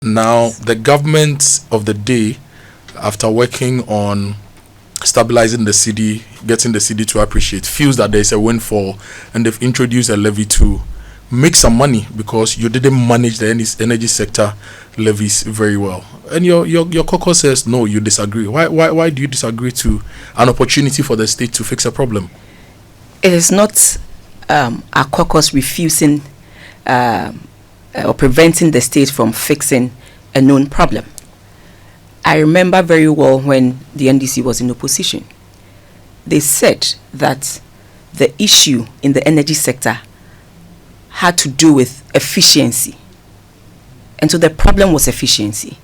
Now, the government of the day, after working on stabilizing the city, getting the city to appreciate, feels that there's a windfall, and they've introduced a levy to make some money because you didn't manage the energy sector levies very well. And your caucus says no, you disagree. Why do you disagree to an opportunity for the state to fix a problem? It is not our caucus refusing or preventing the state from fixing a known problem. I remember very well when the NDC was in opposition. They said that the issue in the energy sector had to do with efficiency. And so the problem was efficiency.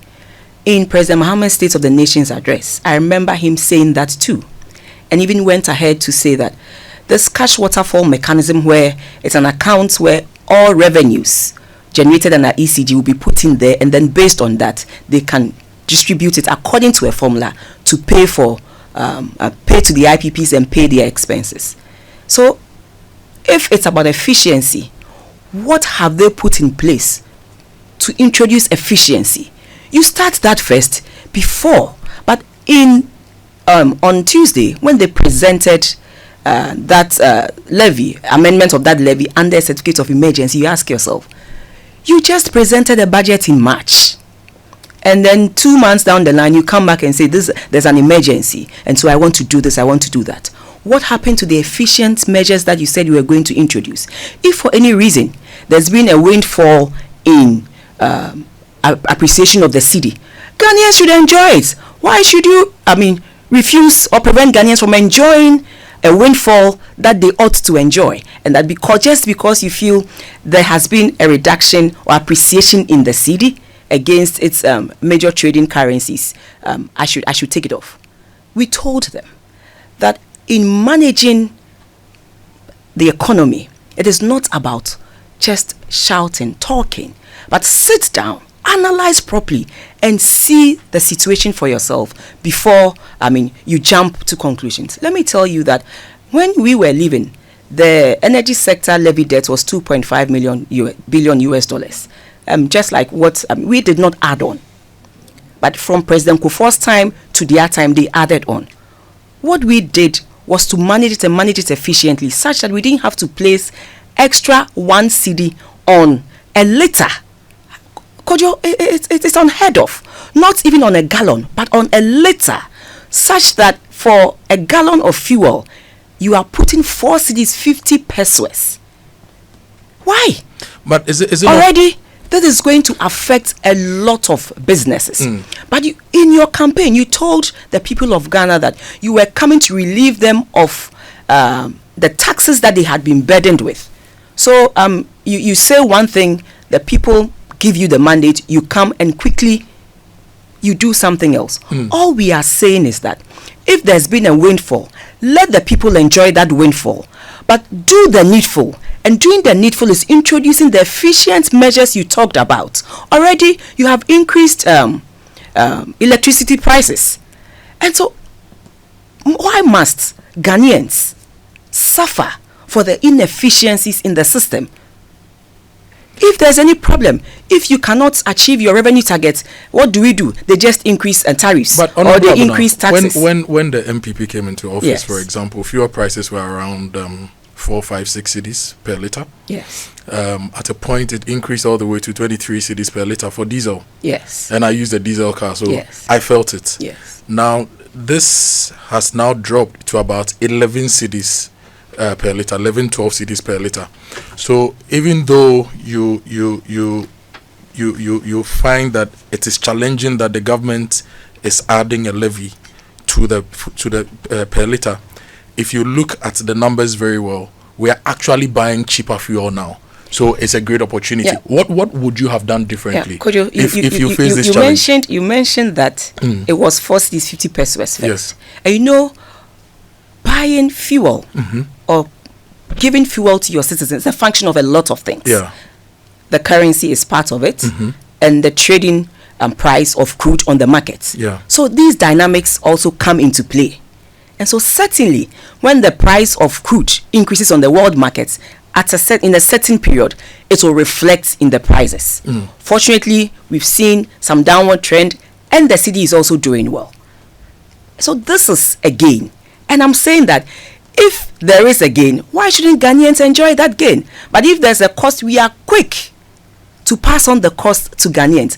In President Mohammed's State of the Nation's address, I remember him saying that too. And even went ahead to say that this cash waterfall mechanism, where it's an account where all revenues generated under ECG will be put in there, and then based on that, they can distribute it according to a formula to pay for pay to the IPPs and pay their expenses. So if it's about efficiency, what have they put in place to introduce efficiency? You start that first before. But in on Tuesday, when they presented that levy, amendment of that levy under a certificate of emergency, you ask yourself, you just presented a budget in March. And then 2 months down the line, you come back and say, there's an emergency, and so I want to do this, I want to do that. What happened to the efficient measures that you said you were going to introduce? If for any reason there's been a windfall in appreciation of the cedi, Ghanaians should enjoy it. Why should you, refuse or prevent Ghanaians from enjoying a windfall that they ought to enjoy? And that just because you feel there has been a reduction or appreciation in the cedi against its major trading currencies, I should take it off. We told them that in managing the economy, it is not about just shouting, talking, but sit down, analyze properly, and see the situation for yourself before you jump to conclusions. Let me tell you that when we were leaving, the energy sector levy debt was $2.5 billion US dollars. Just like what we did not add on. But from President Kufuor's time to their time, they added on. What we did was to manage it and manage it efficiently, such that we didn't have to place extra 1 cedi on a liter. Kojo, it's unheard of. Not even on a gallon, but on a liter. Such that for a gallon of fuel, you are putting 4 cedis, 50 pesos. Why? But is it already? That is going to affect a lot of businesses. But in your campaign, you told the people of Ghana that you were coming to relieve them of the taxes that they had been burdened with. So you say one thing, the people give you the mandate, you come and quickly you do something else. All we are saying is that if there's been a windfall, let the people enjoy that windfall, but do the needful. And doing the needful is introducing the efficient measures you talked about. Already, you have increased electricity prices. And so, why must Ghanaians suffer for the inefficiencies in the system? If there's any problem, if you cannot achieve your revenue targets, what do? They just increase tariffs, or they increase taxes. When the MPP came into office, yes, for example, fuel prices were around 4, 5, 6 cedis per liter. Yes. At a point, it increased all the way to 23 cedis per liter for diesel. Yes. And I used a diesel car, so yes, I felt it. Yes. Now, this has now dropped to about 11 cedis per liter, 11, 12 cedis per liter. So even though you find that it is challenging that the government is adding a levy to the per liter, if you look at the numbers very well, we are actually buying cheaper fuel now. So it's a great opportunity. Yeah. What would you have done differently if you face this challenge? You mentioned that it was 4 cedis 50 pesos first. Yes. And buying fuel or giving fuel to your citizens is a function of a lot of things. Yeah. The currency is part of it, and the trading price of crude on the markets. Yeah. So these dynamics also come into play. And so certainly, when the price of crude increases on the world markets, in a certain period, it will reflect in the prices. Fortunately, we've seen some downward trend, and the cedi is also doing well. So this is a gain. And I'm saying that if there is a gain, why shouldn't Ghanaians enjoy that gain? But if there's a cost, we are quick to pass on the cost to Ghanaians.